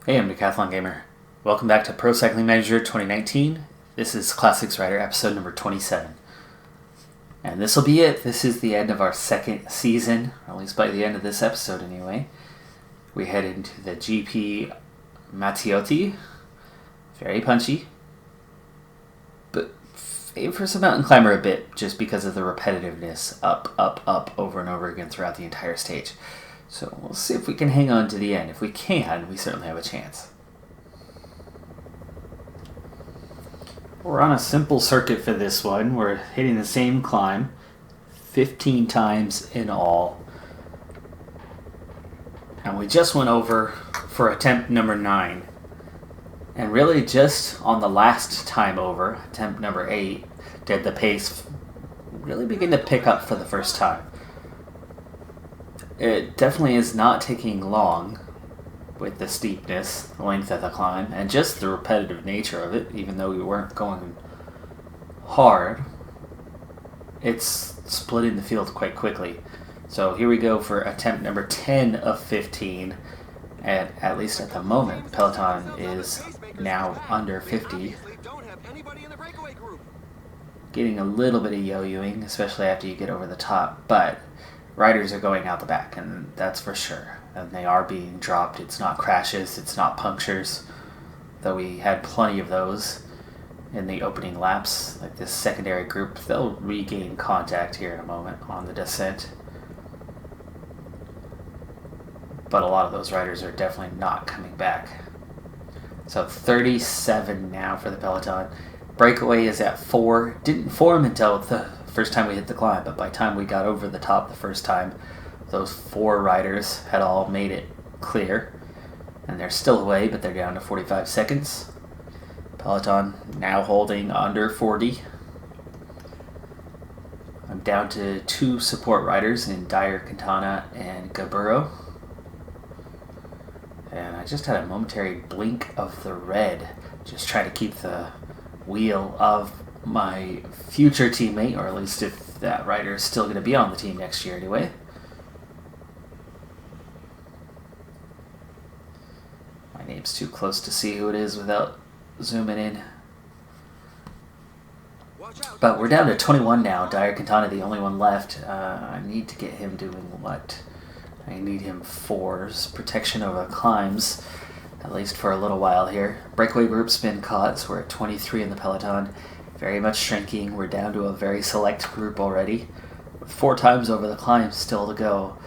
Hey, I'm Decathlon Gamer. Welcome back to Pro Cycling Manager 2019. This is Classics Rider episode number 27. And this will be it. This is the end of our second season, or at least by the end of this episode anyway. We head into the GP Mattioti. Very punchy. But favors the mountain climber a bit just because of the repetitiveness. Up, up, up, over and over again throughout the entire stage. So we'll see if we can hang on to the end. If we can, we certainly have a chance. We're on a simple circuit for this one. We're hitting the same climb 15 times in all. And we just went over for attempt number 9. And really just on the last time over, attempt number 8, did the pace really begin to pick up for the first time. It definitely is not taking long with the steepness, the length of the climb, and just the repetitive nature of it, even though we weren't going hard. It's splitting the field quite quickly. So here we go for attempt number 10 of 15, and at least at the moment, the peloton is now under 50. Getting a little bit of yo-yoing, especially after you get over the top, but riders are going out the back, and that's for sure. And they are being dropped. It's not crashes, it's not punctures, though we had plenty of those in the opening laps. Like this secondary group, they'll regain contact here in a moment on the descent. But a lot of those riders are definitely not coming back. So 37 now for the peloton. Breakaway is at 4. Didn't form until the first time we hit the climb, but by the time we got over the top the first time, those 4 riders had all made it clear. And they're still away, but they're down to 45 seconds. Peloton now holding under 40. I'm down to 2 support riders in Dyer, Quintana, and Gaburo. And I just had a momentary blink of the red, just trying to keep the wheel of my future teammate, or at least if that rider is still going to be on the team next year anyway. My name's too close to see who it is without zooming in. But we're down to 21 now. Dyer Quintana, the only one left. I need to get him doing what? I need him 4s, protection over climbs, at least for a little while here. Breakaway group's been caught, so we're at 23 in the peloton. Very much shrinking. We're down to a very select group already, with 4 times over the climb still to go.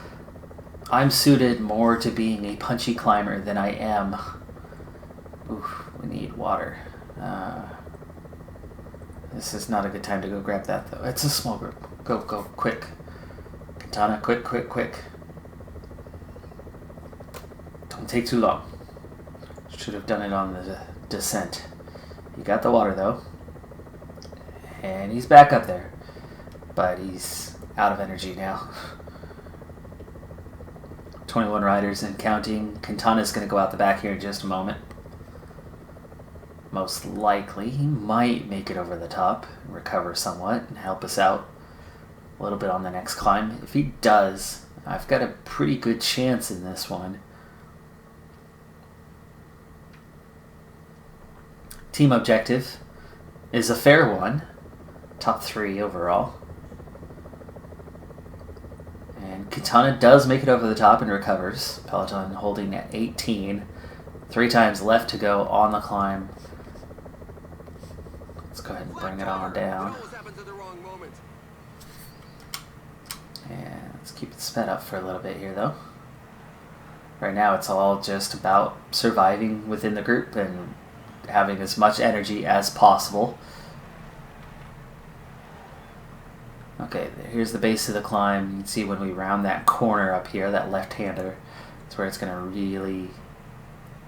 I'm suited more to being a punchy climber than I am. Oof, we need water. This is not a good time to go grab that, though. It's a small group. Go, quick. Quintana, quick. Don't take too long. Should have done it on the descent. He got the water, though. And he's back up there. But he's out of energy now. 21 riders and counting. Quintana's going to go out the back here in just a moment. Most likely, he might make it over the top, recover somewhat, and help us out a little bit on the next climb. If he does, I've got a pretty good chance in this one. Team objective is a fair one. Top 3 overall. And Quintana does make it over the top and recovers. Peloton holding at 18. 3 times left to go on the climb. Let's go ahead and bring it on down. And let's keep it sped up for a little bit here, though. Right now it's all just about surviving within the group and having as much energy as possible. Okay, here's the base of the climb. You can see when we round that corner up here, that left-hander, that's where it's going to really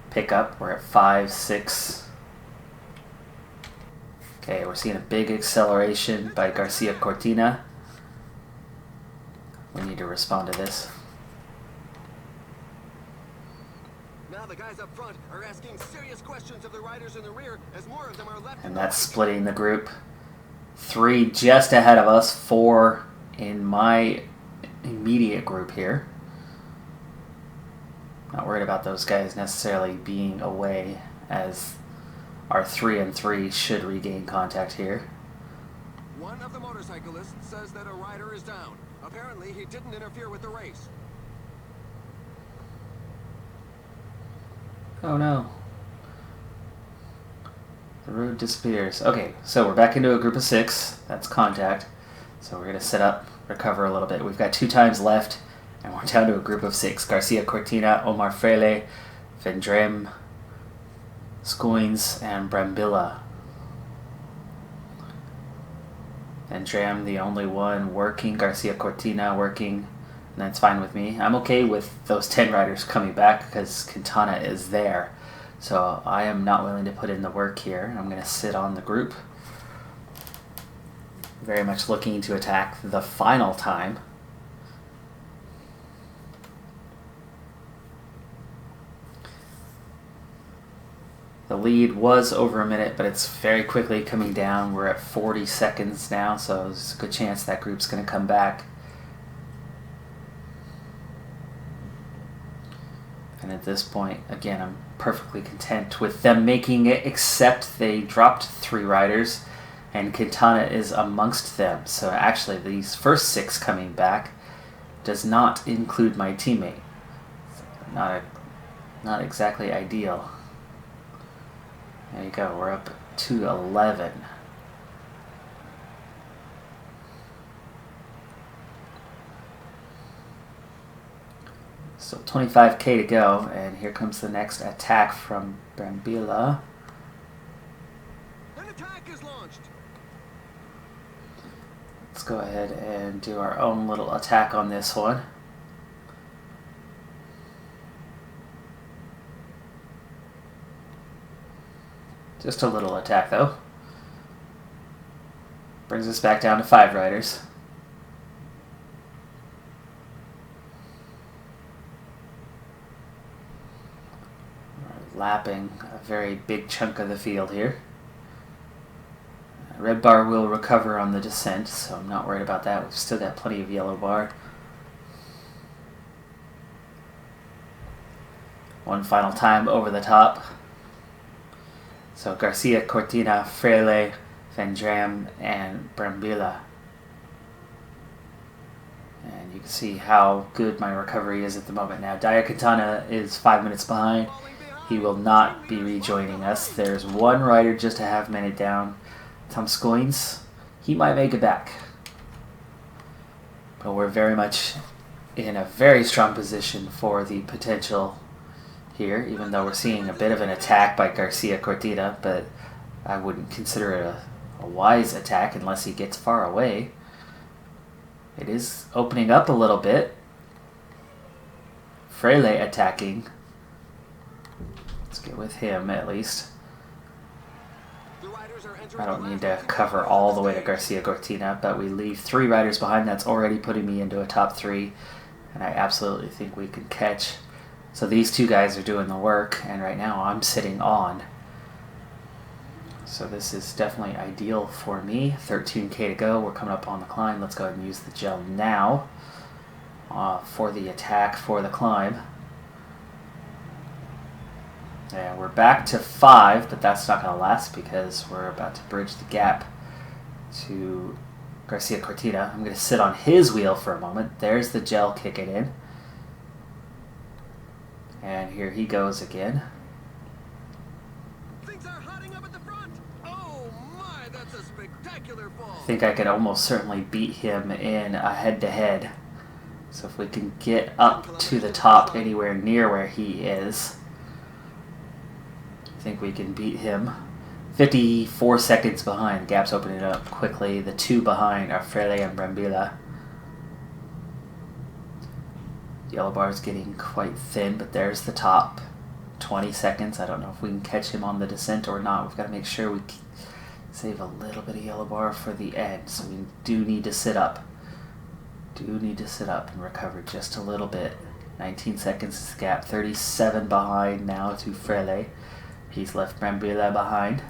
pick up. We're at 5, 6. Okay, we're seeing a big acceleration by Garcia Cortina. We need to respond to this. Now the guys up front are asking serious questions of the riders in the rear as more of them are left. And that's splitting the group. 3 just ahead of us, 4 in my immediate group here. Not worried about those guys necessarily being away, as our 3 and 3 should regain contact here. One of the motorcyclists says that a rider is down. Apparently, he didn't interfere with the race. Oh no. The road disappears. Okay, so we're back into a group of 6. That's contact. So we're going to sit up, recover a little bit. We've got 2 times left, and we're down to a group of 6. Garcia Cortina, Omar Freire, Vendrem, Scoins, and Brambilla. Vendrem, the only one working. Garcia Cortina working. And that's fine with me. I'm okay with those 10 riders coming back because Quintana is there. So I am not willing to put in the work here. I'm going to sit on the group. Very much looking to attack the final time. The lead was over a minute, but it's very quickly coming down. We're at 40 seconds now, so there's a good chance that group's going to come back. And at this point, again, I'm perfectly content with them making it, except they dropped 3 riders, and Quintana is amongst them. So actually, these first 6 coming back does not include my teammate. Not exactly ideal. There you go, we're up to 11. So 25k to go, and here comes the next attack from Brambilla. An attack is launched. Let's go ahead and do our own little attack on this one. Just a little attack though. Brings us back down to 5 riders. Lapping a very big chunk of the field here. Red bar will recover on the descent, so I'm not worried about that. We've still got plenty of yellow bar. One final time over the top. So Garcia, Cortina, Freire, Vendrem, and Brambilla. And you can see how good my recovery is at the moment now. Dia Quintana is 5 minutes behind. He will not be rejoining us. There's 1 rider just a half minute down. Tom Scoins, he might make it back. But we're very much in a very strong position for the potential here, even though we're seeing a bit of an attack by Garcia Cortina, but I wouldn't consider it a wise attack unless he gets far away. It is opening up a little bit. Freire attacking. Let's get with him at least. I don't need to cover all the way to Garcia Cortina, but we leave 3 riders behind. That's already putting me into a top 3, and I absolutely think we can catch. So these 2 guys are doing the work, and right now I'm sitting on. So this is definitely ideal for me. 13k to go. We're coming up on the climb. Let's go ahead and use the gel now for the attack for the climb. Yeah, we're back to 5, but that's not going to last because we're about to bridge the gap to Garcia Cortina. I'm going to sit on his wheel for a moment. There's the gel kicking in. And here he goes again. Things are hotting up at the front. Oh my, that's a spectacular fall. I think I could almost certainly beat him in a head-to-head. So if we can get up to the top anywhere near where he is, I think we can beat him. 54 seconds behind. Gap's opening up quickly. The 2 behind are Freire and Brambilla. Yellow bar is getting quite thin, but there's the top. 20 seconds. I don't know if we can catch him on the descent or not. We've got to make sure we save a little bit of yellow bar for the end. So we do need to sit up. And recover just a little bit. 19 seconds is the gap. 37 behind now to Freire. He's left Brambilla behind.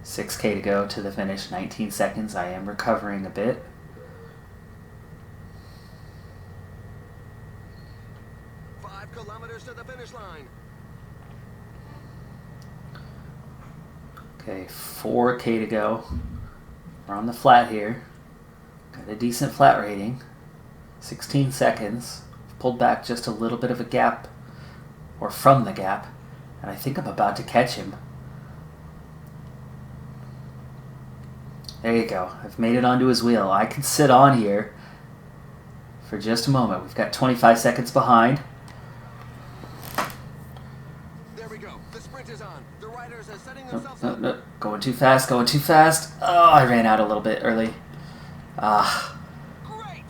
6k to go to the finish. 19 seconds. I am recovering a bit. 5 kilometers to the finish line. Okay, 4K to go. We're on the flat here. Got a decent flat rating. 16 seconds. Pulled back just a little bit of a gap, or from the gap, and I think I'm about to catch him. There you go. I've made it onto his wheel. I can sit on here for just a moment. We've got 25 seconds behind. There we go. The sprint is on. The riders are setting themselves up. No. Going too fast, going too fast. Oh, I ran out a little bit early.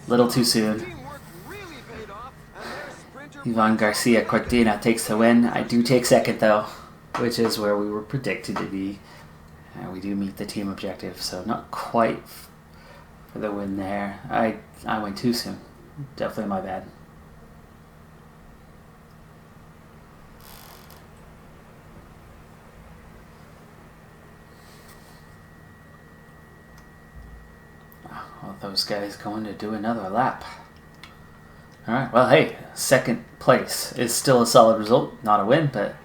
Little too soon. Teamwork really paid off, and their sprinter Ivan Garcia Cortina takes the win. I do take second, though, which is where we were predicted to be. And we do meet the team objective, so not quite for the win there. I went too soon. Definitely my bad. Well, those guys going to do another lap. Alright, well, hey, second place is still a solid result. Not a win, but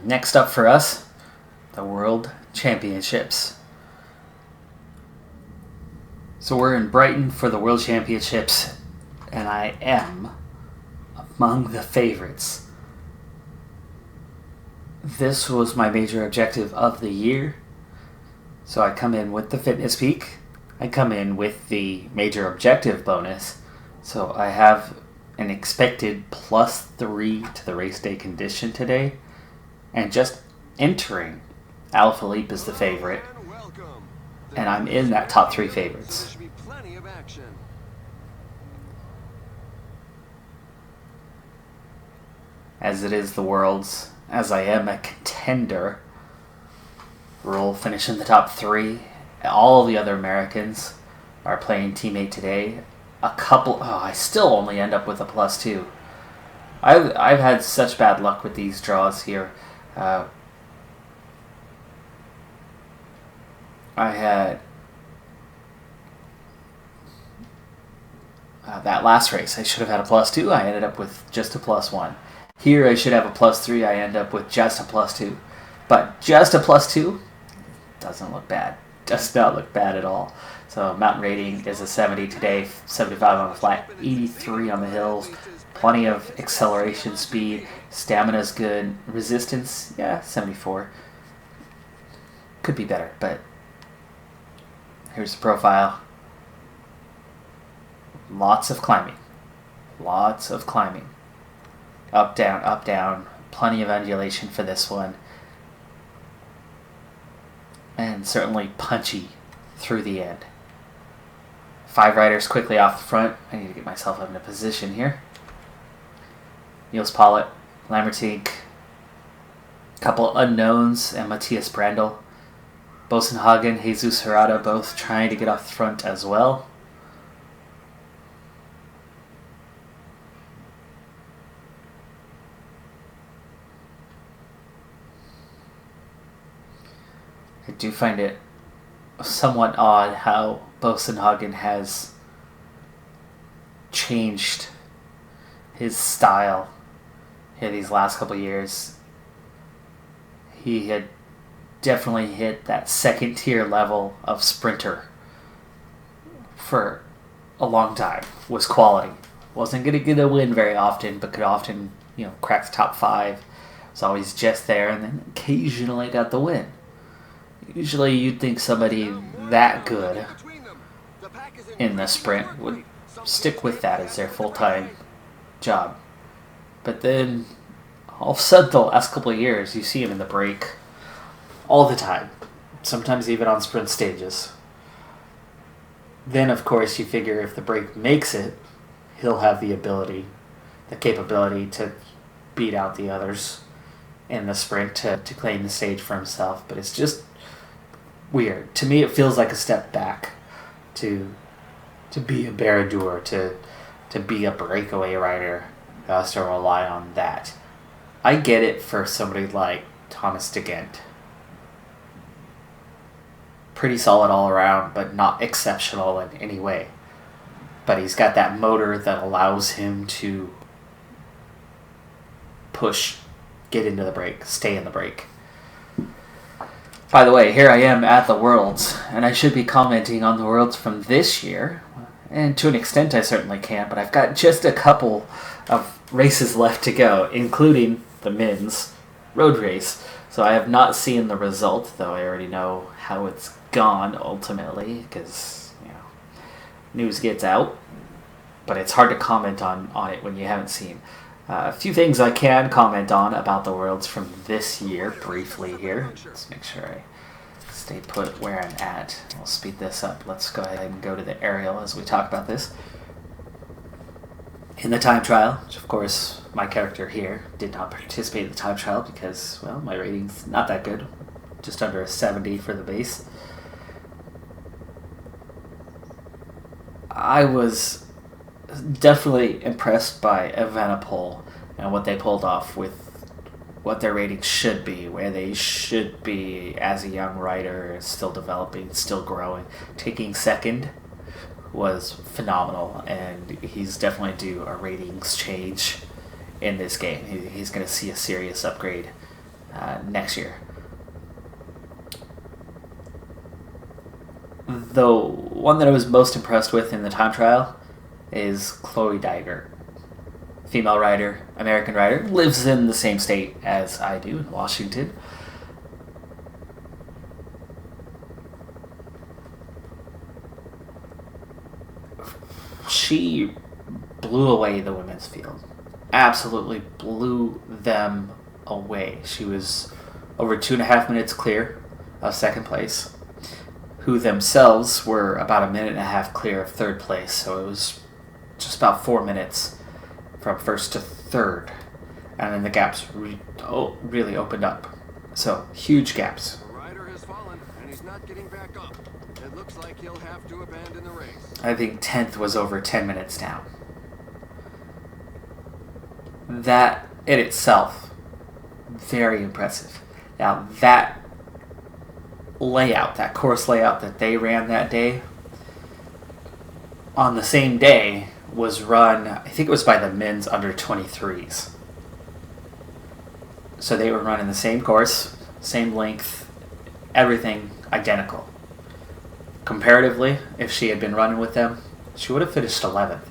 next up for us, the World Championships. So we're in Brighton for the World Championships, and I am among the favorites. This was my major objective of the year. So I come in with the fitness peak. I come in with the major objective bonus. So I have an expected +3 to the race day condition today. And just entering, Alaphilippe is the favorite. And I'm in that top 3 favorites. As it is the Worlds, as I am a contender, we'll finish in the top 3. All the other Americans are playing teammate today. I still only end up with a +2. I've had such bad luck with these draws here. I had that last race, I should have had a +2. I ended up with just a +1. Here I should have a +3. I end up with just a +2. But just a +2 doesn't look bad. Does not look bad at all. So mountain rating is a 70 today, 75 on the flat, 83 on the hills. Plenty of acceleration speed. Stamina's good. Resistance, 74. Could be better, but here's the profile. Lots of climbing. Lots of climbing. Up, down, up, down. Plenty of undulation for this one. And certainly punchy through the end. 5 riders quickly off the front. I need to get myself up in a position here. Niels Pollitt, Lammertink, couple unknowns, and Matthias Brandl. Bosenhagen, Jesus Herrada both trying to get off the front as well. I do find it somewhat odd how Bosenhagen has changed his style here these last couple years. He had definitely hit that second tier level of sprinter for a long time. Was quality. Wasn't going to get a win very often, but could often, crack the top 5. Was always just there, and then occasionally got the win. Usually you'd think somebody that good in the sprint would stick with that as their full-time job. But then, all of a sudden, the last couple of years, you see him in the break all the time. Sometimes even on sprint stages. Then, of course, you figure if the break makes it, he'll have the capability to beat out the others in the sprint to claim the stage for himself. But it's just weird. To me, it feels like a step back to be a Baradur, to be a breakaway rider who has to rely on that. I get it for somebody like Thomas de Gent. pretty solid all around, but not exceptional in any way. But he's got that motor that allows him to push, get into the break, stay in the break. By the way, here I am at the Worlds, and I should be commenting on the Worlds from this year, and to an extent I certainly can, but I've got just a couple of races left to go, including the men's road race. So I have not seen the result, though I already know how it's gone ultimately, because news gets out, but it's hard to comment on it when you haven't seen. A few things I can comment on about the Worlds from this year, briefly here. Let's make sure I stay put where I'm at. I'll speed this up. Let's go ahead and go to the aerial as we talk about this. In the time trial, which of course my character here did not participate in the time trial because, well, my rating's not that good. Just under a 70 for the base. I was definitely impressed by Evenepoel and what they pulled off with what their ratings should be, where they should be as a young rider, still developing, still growing. Taking second was phenomenal, and he's definitely due a ratings change in this game. He's going to see a serious upgrade next year. The one that I was most impressed with in the time trial is Chloe Dygert. Female rider, American rider, lives in the same state as I do, in Washington. She blew away the women's field. Absolutely blew them away. She was over 2.5 minutes clear of second place, who themselves were about 1.5 minutes clear of third place. So it was just about 4 minutes from first to third. And then the gaps really opened up. So, huge gaps. The rider has fallen, and he's not getting back up. It looks like he'll have to abandon the race. I think 10th was over 10 minutes down. That in itself, very impressive. Now, that layout, that course layout that they ran that day, on the same day, was run, I think it was by the men's under 23s. So they were running the same course, same length, everything identical. Comparatively, if she had been running with them, she would have finished 11th.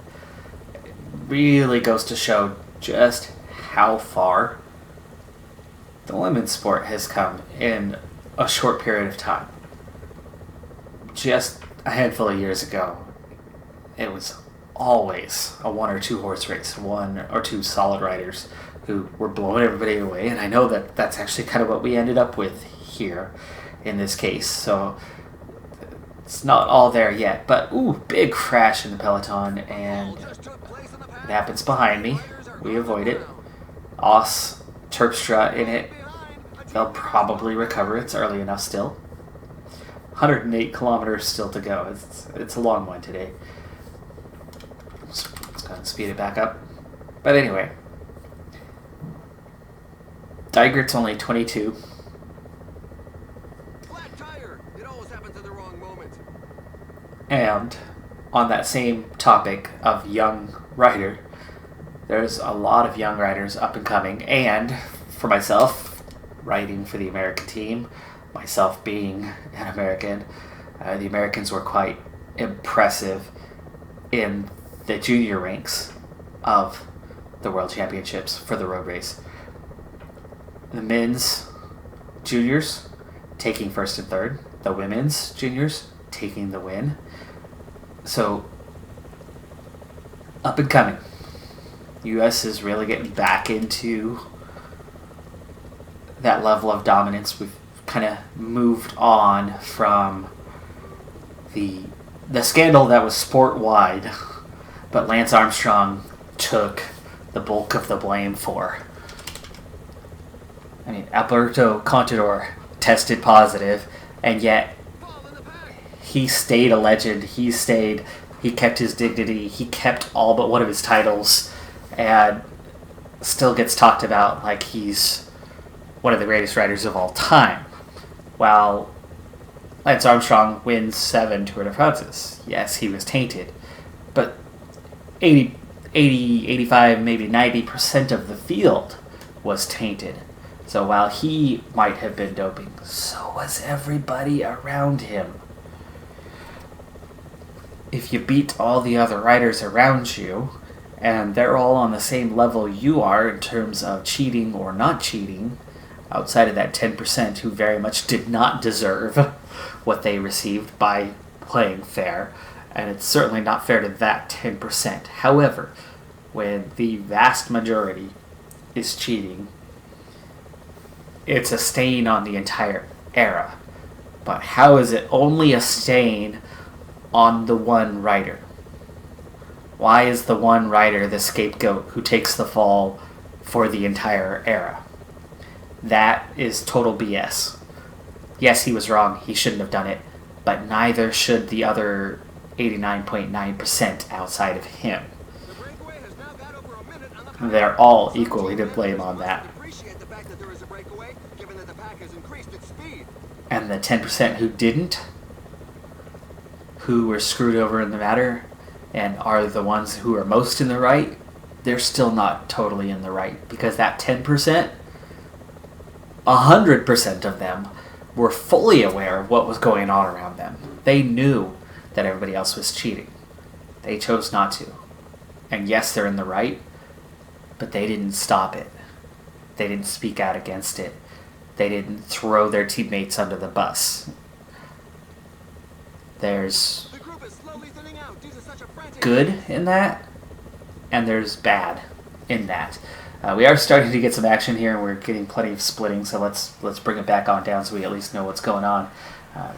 It really goes to show just how far the women's sport has come in a short period of time. Just a handful of years ago, it was always a 1 or 2 horse race, 1 or 2 solid riders who were blowing everybody away, and I know that that's actually kind of what we ended up with here in this case. So it's not all there yet, but big crash in the peloton, and it happens behind me. We avoid it. Oss, Terpstra in it. They'll probably recover. It's early enough still. 108 kilometers still to go. It's a long one today. Let's go ahead and speed it back up. But anyway, Dygert's only 22. Flat tire. It always happens at the wrong moment. And on that same topic of young rider, there's a lot of young riders up and coming. And for myself, riding for the American team, myself being an American, the Americans were quite impressive in the junior ranks of the World Championships for the road race. The men's juniors taking first and third, the women's juniors taking the win. So, up and coming. U.S. is really getting back into that level of dominance. We've kind of moved on from the scandal that was sport-wide, but Lance Armstrong took the bulk of the blame for. I mean, Alberto Contador tested positive, and yet he stayed a legend. He kept his dignity. He kept all but one of his titles, and still gets talked about like he's one of the greatest riders of all time. While Lance Armstrong wins 7 Tour de France's. Yes, he was tainted, but 80, 85, maybe 90% of the field was tainted. So while he might have been doping, so was everybody around him. If you beat all the other riders around you, and they're all on the same level you are in terms of cheating or not cheating, outside of that 10% who very much did not deserve what they received by playing fair, and it's certainly not fair to that 10%. However, when the vast majority is cheating, it's a stain on the entire era. But how is it only a stain on the one rider? Why is the one rider the scapegoat who takes the fall for the entire era? That is total BS. Yes, he was wrong. He shouldn't have done it. But neither should the other 89.9% outside of him. They're all equally to blame on that. And the 10% who didn't, who were screwed over in the matter, and are the ones who are most in the right, they're still not totally in the right. Because that 10%, 100% of them were fully aware of what was going on around them. They knew that everybody else was cheating. They chose not to. And yes, they're in the right, but they didn't stop it. They didn't speak out against it. They didn't throw their teammates under the bus. There's good in that, and there's bad in that. We are starting to get some action here, and we're getting plenty of splitting, so let's bring it back on down so we at least know what's going on.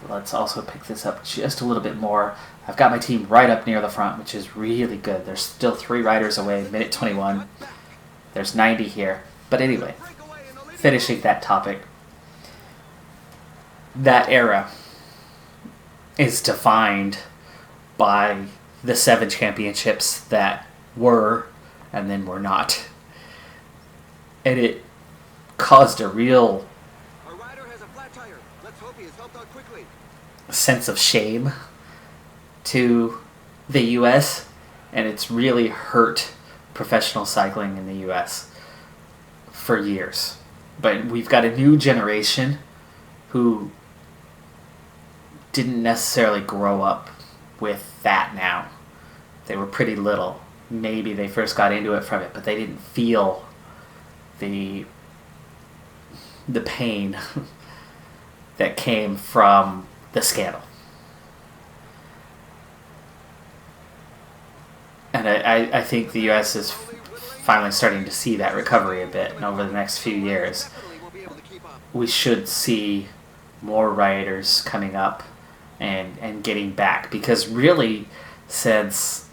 Let's also pick this up just a little bit more. I've got my team right up near the front, which is really good. There's still 3 riders away, minute 21. There's 90 here. But anyway, finishing that topic, that era is defined by the 7 championships that were and then were not. And it caused a real sense of shame to the U.S., and it's really hurt professional cycling in the U.S. for years. But we've got a new generation who didn't necessarily grow up with that now. They were pretty little. Maybe they first got into it from it, but they didn't feel the pain that came from the scandal. And I think the U.S. is finally starting to see that recovery a bit, and over the next few years we should see more riders coming up and getting back, because really since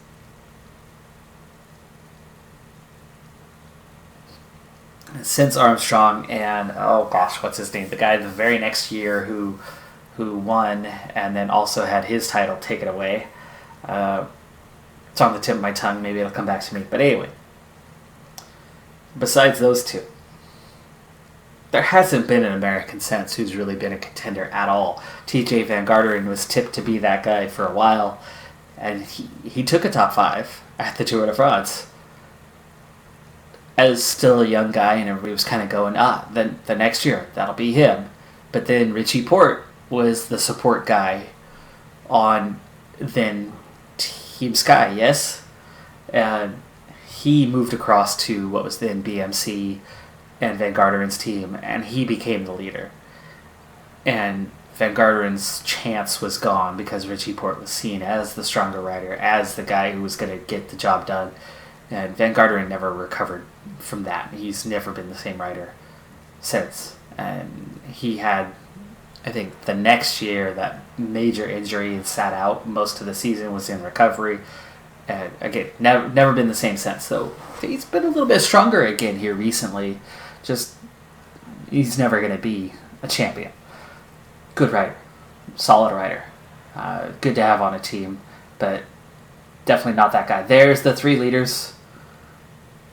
Armstrong and, oh gosh, what's his name? The guy the very next year who won and then also had his title taken away. It's on the tip of my tongue. Maybe it'll come back to me. But anyway, besides those two, there hasn't been an American since who's really been a contender at all. TJ Van Garderen was tipped to be that guy for a while, and he took a top 5 at the Tour de France. As still a young guy, and everybody was kind of going, then the next year, that'll be him. But then Richie Porte was the support guy on then Team Sky, yes? And he moved across to what was then BMC and Van Garderen's team, and he became the leader. And Van Garderen's chance was gone because Richie Porte was seen as the stronger rider, as the guy who was going to get the job done. And Van Garderen never recovered from that. He's never been the same rider since. And he had, I think, the next year, that major injury and sat out most of the season, was in recovery. And again, never been the same since. So he's been a little bit stronger again here recently. Just, he's never going to be a champion. Good rider. Solid rider. Good to have on a team. But definitely not that guy. There's the 3 leaders.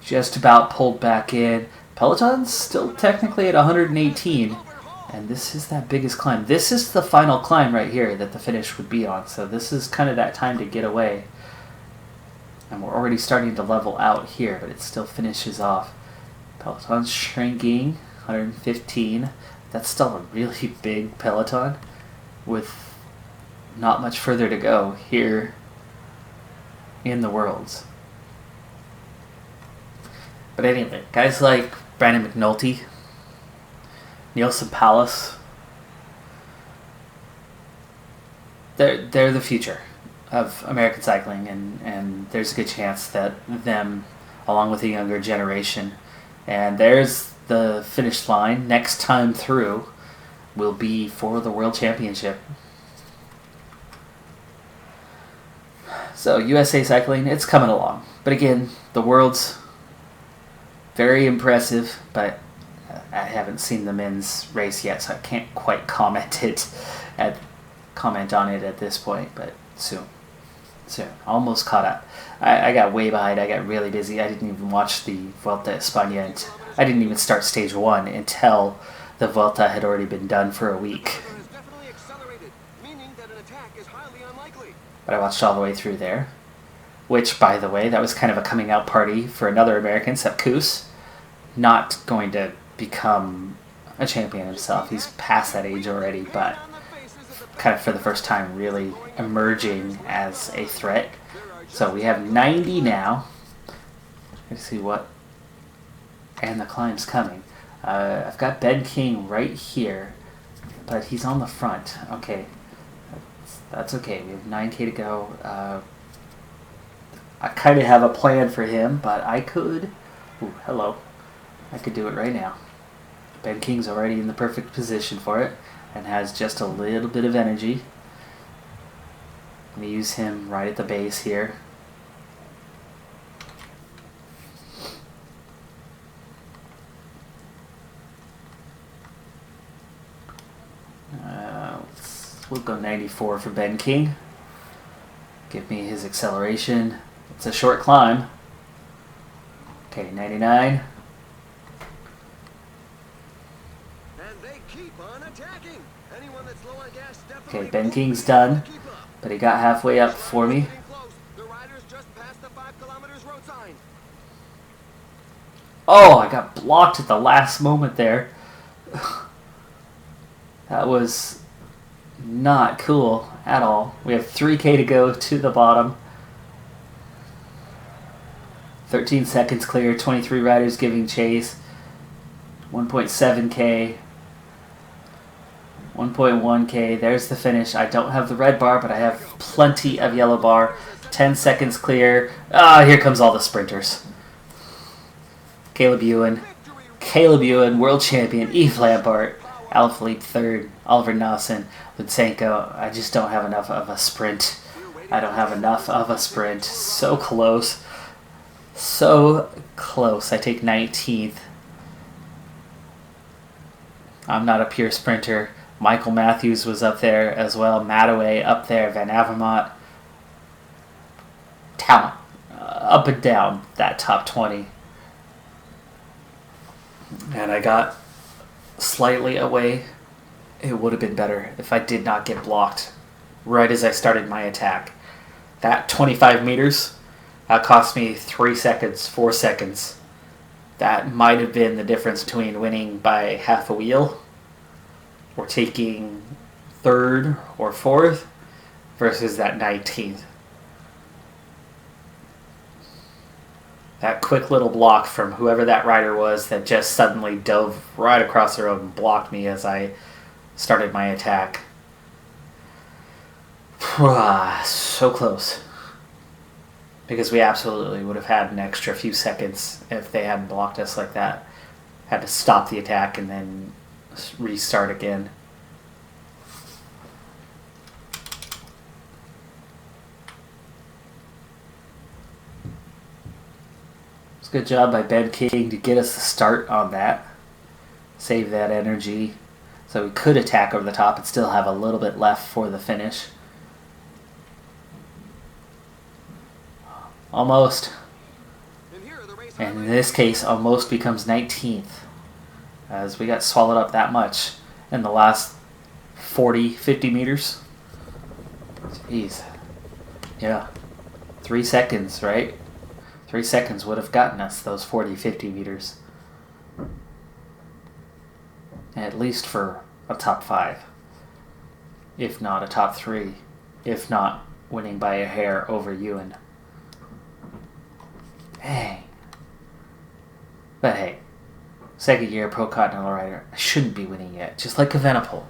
Just about pulled back in. Peloton's still technically at 118. And this is that biggest climb. This is the final climb right here that the finish would be on. So this is kind of that time to get away. And we're already starting to level out here, but it still finishes off. Peloton's shrinking, 115. That's still a really big peloton with not much further to go here in the Worlds. But anyway, guys like Brandon McNulty, Nielsen Palace, they're the future of American cycling, and there's a good chance that them, along with the younger generation, and there's the finish line next time through, will be for the World Championship. So USA Cycling, it's coming along. But again, the World's very impressive, but I haven't seen the men's race yet, so I can't quite comment on it at this point, but soon. Almost caught up. I got way behind. I got really busy. I didn't even watch the Vuelta a España, and I didn't even start stage 1 until the Vuelta had already been done for a week. But I watched all the way through there, which, by the way, that was kind of a coming out party for another American, Sepp Kuss, not going to become a champion himself. He's past that age already, but kind of for the first time really emerging as a threat. So we have 90 now. Let's see what, and the climb's coming. I've got Ben King right here, but he's on the front. Okay, that's okay. We have 9K to go. I kind of have a plan for him, but I could... Ooh, hello. I could do it right now. Ben King's already in the perfect position for it and has just a little bit of energy. I'm going to use him right at the base here. We'll go 94 for Ben King. Give me his acceleration. It's a short climb. Okay, 99. Okay, Ben King's done, but he got halfway up for me. Oh, I got blocked at the last moment there. That was not cool at all. We have 3K to go to the bottom. 13 seconds clear, 23 riders giving chase. 1.7K. 1.1K. There's the finish. I don't have the red bar, but I have plenty of yellow bar. 10 seconds clear. Ah, here comes all the sprinters. Caleb Ewan, world champion. Yves Lampart. Alaphilippe third. Oliver Nassen. Lutsenko. I just don't have enough of a sprint. So close. So close. I take 19th. I'm not a pure sprinter. Michael Matthews was up there as well. Mattaway up there. Van Avermaet. Talent. Up and down that top 20. And I got slightly away. It would have been better if I did not get blocked right as I started my attack. That 25 meters, that cost me 3 seconds, 4 seconds. That might have been the difference between winning by half a wheel or taking third or fourth versus that 19th. That quick little block from whoever that rider was that just suddenly dove right across the road and blocked me as I started my attack. So close. Because we absolutely would have had an extra few seconds if they hadn't blocked us like that. Had to stop the attack and then restart again. It's a good job by Ben King to get us the start on that. Save that energy. So we could attack over the top and still have a little bit left for the finish. Almost. And in this case, almost becomes 19th. As we got swallowed up that much. in the last 40, 50 meters. Jeez. Yeah. 3 seconds, right? 3 seconds would have gotten us those 40, 50 meters. At least for a top 5. If not a top 3. If not winning by a hair over Ewan. Hey. But hey. Second year pro continental rider. I shouldn't be winning yet. Just like Evenepoel.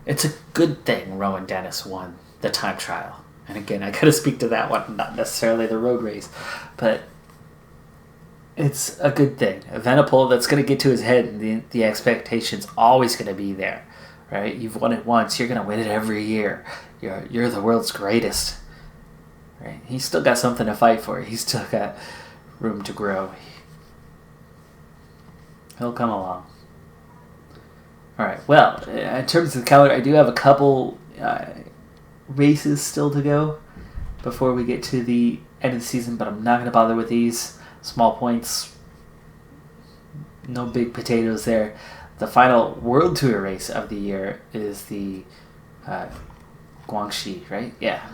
It's a good thing Rowan Dennis won the time trial. And again, I gotta speak to that one, not necessarily the road race. But it's a good thing. Evenepoel, that's going to get to his head, and the expectation's always going to be there, right? You've won it once, you're going to win it every year. You're the world's greatest, right? He's still got something to fight for. He's still got room to grow. He'll come along. All right. Well, in terms of the calendar, I do have a couple races still to go before we get to the end of the season, but I'm not going to bother with these. Small points, no big potatoes there. The final World Tour race of the year is the Guangxi, right? Yeah.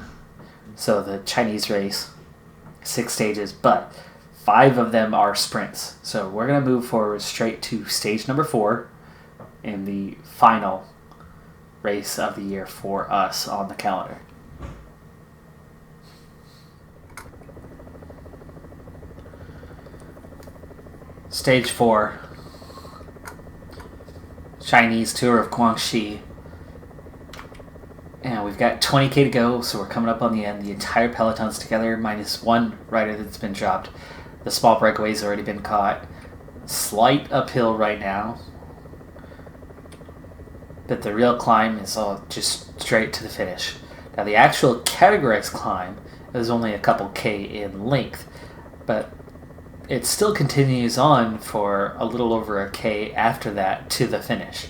So the Chinese race, 6 stages, but 5 of them are sprints. So we're going to move forward straight to stage number 4 in the final race of the year for us on the calendar. Stage 4, Chinese Tour of Guangxi. And we've got 20k to go, so we're coming up on the end. The entire peloton's together, minus one rider that's been dropped. The small breakaway's already been caught. Slight uphill right now. But the real climb is all just straight to the finish. Now the actual categorized climb is only a couple K in length, but it still continues on for a little over a K after that to the finish.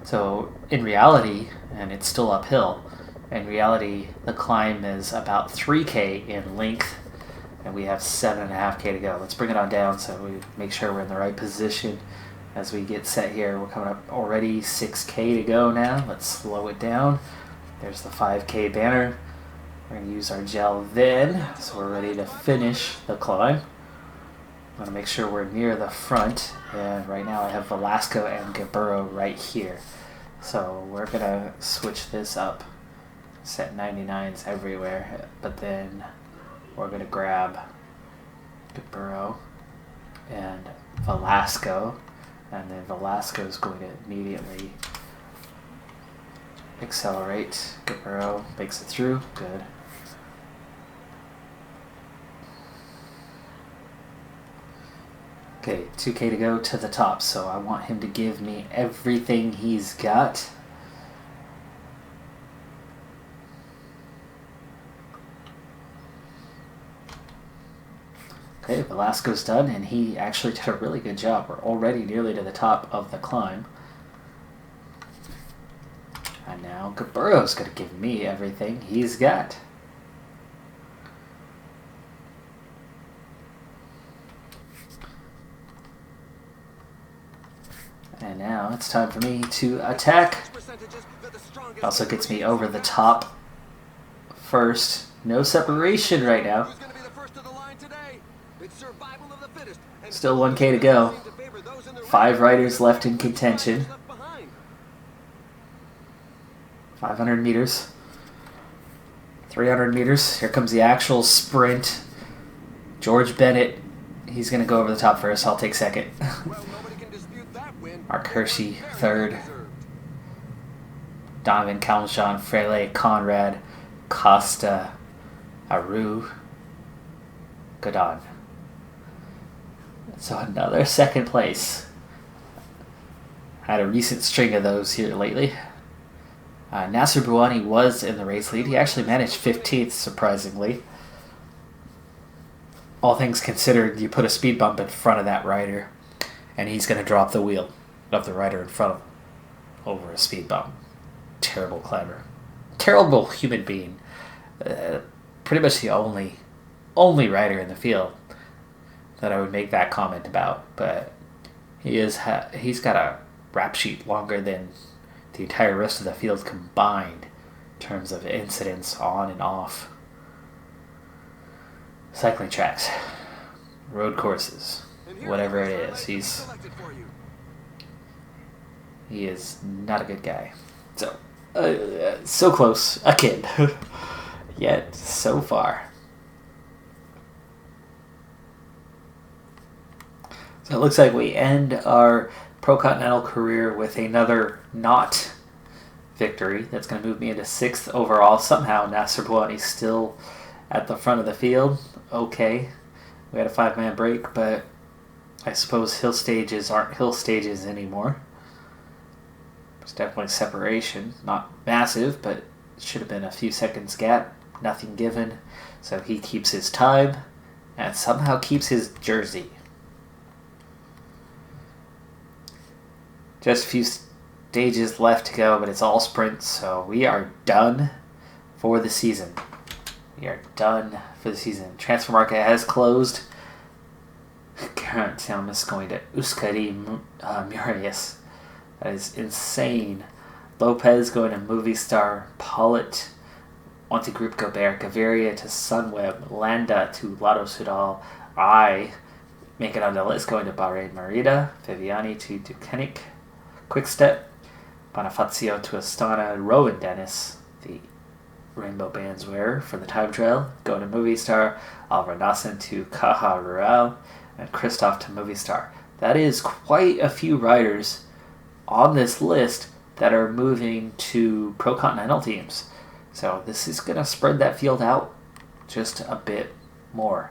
So in reality, and it's still uphill, in reality the climb is about 3K in length, and we have 7.5K to go. Let's bring it on down so we make sure we're in the right position as we get set here. We're coming up already 6K to go now. Let's slow it down. There's the 5K banner. We're going to use our gel then, so we're ready to finish the climb. I'm going to make sure we're near the front, and right now I have Velasco and Gaburro right here. So we're going to switch this up, set 99s everywhere, but then we're going to grab Gaburro and Velasco, and then Velasco is going to immediately accelerate. Gaburro makes it through, good. Okay, 2K to go to the top, so I want him to give me everything he's got. Okay, Velasco's done, and he actually did a really good job. We're already nearly to the top of the climb. And now Gaburro's going to give me everything he's got. And now it's time for me to attack. It also gets me over the top first. No separation right now. Still 1K to go. 5 riders left in contention. 500 meters. 300 meters. Here comes the actual sprint. George Bennett. He's going to go over the top first. I'll take second. Mark Hershey, third. Donovan Calmjean, Frele, Conrad, Costa, Aru, Godon. So another second place. Had a recent string of those here lately. Nasser Bouhanni was in the race lead. He actually managed 15th, surprisingly. All things considered, you put a speed bump in front of that rider, and he's going to drop the wheel of the rider in front of him over a speed bump. Terrible climber. Terrible human being. Pretty much the only rider in the field that I would make that comment about. But he's got a rap sheet longer than the entire rest of the field combined in terms of incidents on and off. Cycling tracks, road courses, whatever it is. He is not a good guy. So close, a kid, yet so far. So it looks like we end our Pro Continental career with another not victory. That's going to move me into 6th overall. Somehow Nasser Bouhanni's still at the front of the field. Okay, we had a 5-man break, but I suppose hill stages aren't hill stages anymore. There's definitely separation. Not massive, but it should have been a few seconds gap. Nothing given. So he keeps his time and somehow keeps his jersey. Just a few stages left to go, but it's all sprints, so we are done for the season. Transfer market has closed. Current Thomas going to Euskadi Murias. That is insane. Lopez going to Movistar. Pollitt went to Group Gobert. Gaviria to Sunweb. Landa to Lotto Sudal. I make it on the list going to Bahrain Merida. Viviani to Decathlon. Quickstep. Bonifazio to Astana. Rowan Dennis, the Rainbow Bands wearer for the time trial, going to Movistar. Alvarnason to Caja Rural. And Christoph to Movistar. That is quite a few riders on this list that are moving to Pro Continental teams. So this is going to spread that field out just a bit more.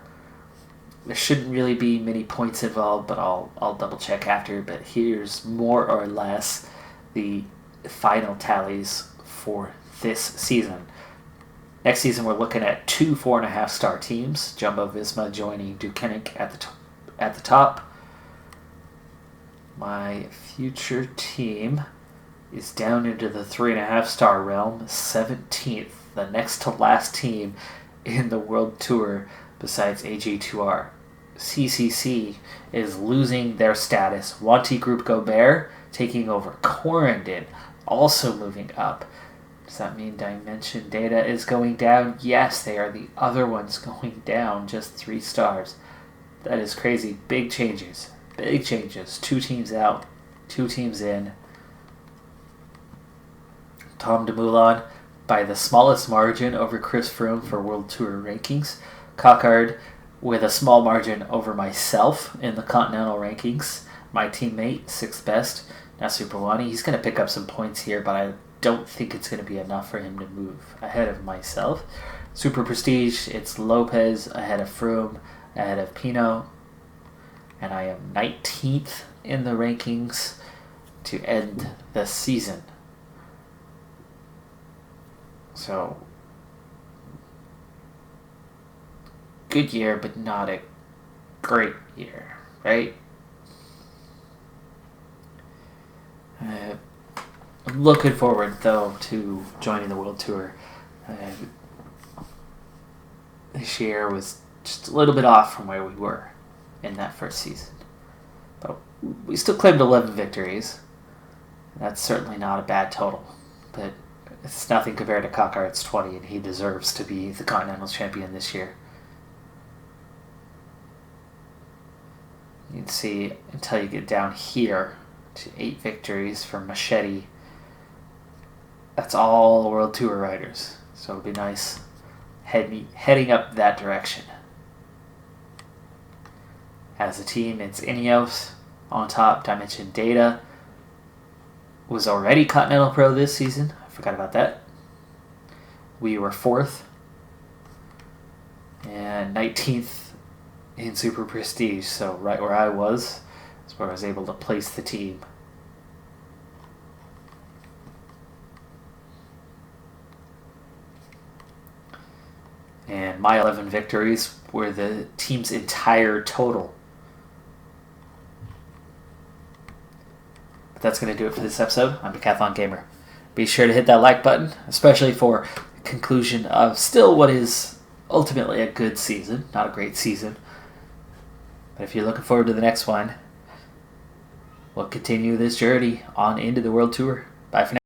There shouldn't really be many points involved, but I'll double check after. But here's more or less the final tallies for this season. Next season we're looking at 2 4.5-star teams. Jumbo-Visma joining Decathlon at the top. My future team is down into the 3.5-star realm, 17th, the next to last team in the World Tour besides AG2R. CCC is losing their status. Wanty Group Gobert taking over. Corendon also moving up. Does that mean Dimension Data is going down? Yes, they are the other ones going down, just 3 stars. That is crazy. Big changes. 2 teams out, 2 teams in. Tom Dumoulin by the smallest margin over Chris Froome for World Tour rankings. Cockard with a small margin over myself in the Continental rankings. My teammate, 6th best, Nasser Bouhanni. He's going to pick up some points here, but I don't think it's going to be enough for him to move ahead of myself. Super Prestige, it's Lopez ahead of Froome, ahead of Pinot. And I am 19th in the rankings to end the season. So, good year, but not a great year, right? I'm looking forward, though, to joining the World Tour. This year was just a little bit off from where we were in that first season. But we still claimed 11 victories. That's certainly not a bad total. But it's nothing compared to Cockhart's 20, and he deserves to be the Continental champion this year. You can see until you get down here to 8 victories for Machete. That's all World Tour riders. So it'll be nice heading up that direction. As a team, it's Ineos on top. Dimension Data was already Continental Pro this season. I forgot about that. We were 4th and 19th in Super Prestige. So right where I was is where I was able to place the team. And my 11 victories were the team's entire total. But that's going to do it for this episode. I'm Decathlon Gamer. Be sure to hit that like button, especially for the conclusion of still what is ultimately a good season. Not a great season. But if you're looking forward to the next one, we'll continue this journey on into the World Tour. Bye for now.